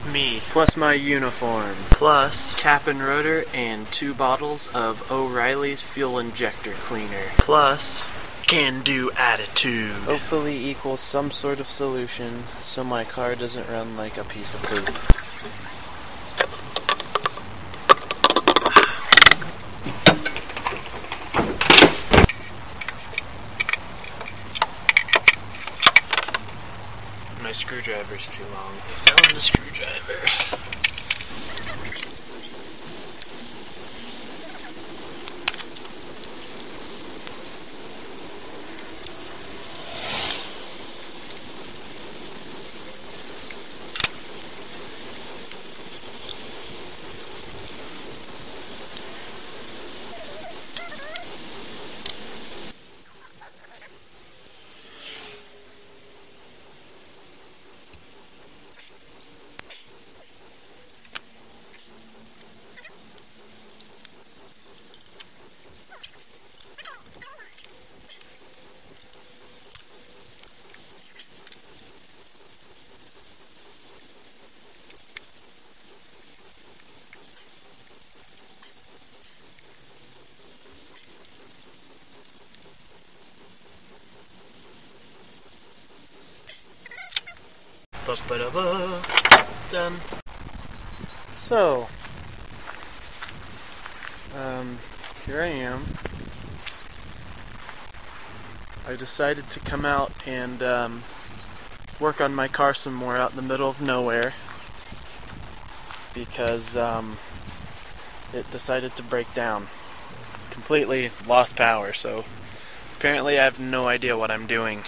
Me. Plus my uniform. Plus Cap and rotor and 2 bottles of O'Reilly's fuel injector cleaner. plus can-do attitude. Hopefully equals some sort of solution so my car doesn't run like a piece of poop. My screwdriver's too long. I found the screwdriver. Ba-ba-da-ba. Done. So, here I am. I decided to come out and work on my car some more out in the middle of nowhere because it decided to break down. Completely lost power, so apparently I have no idea what I'm doing.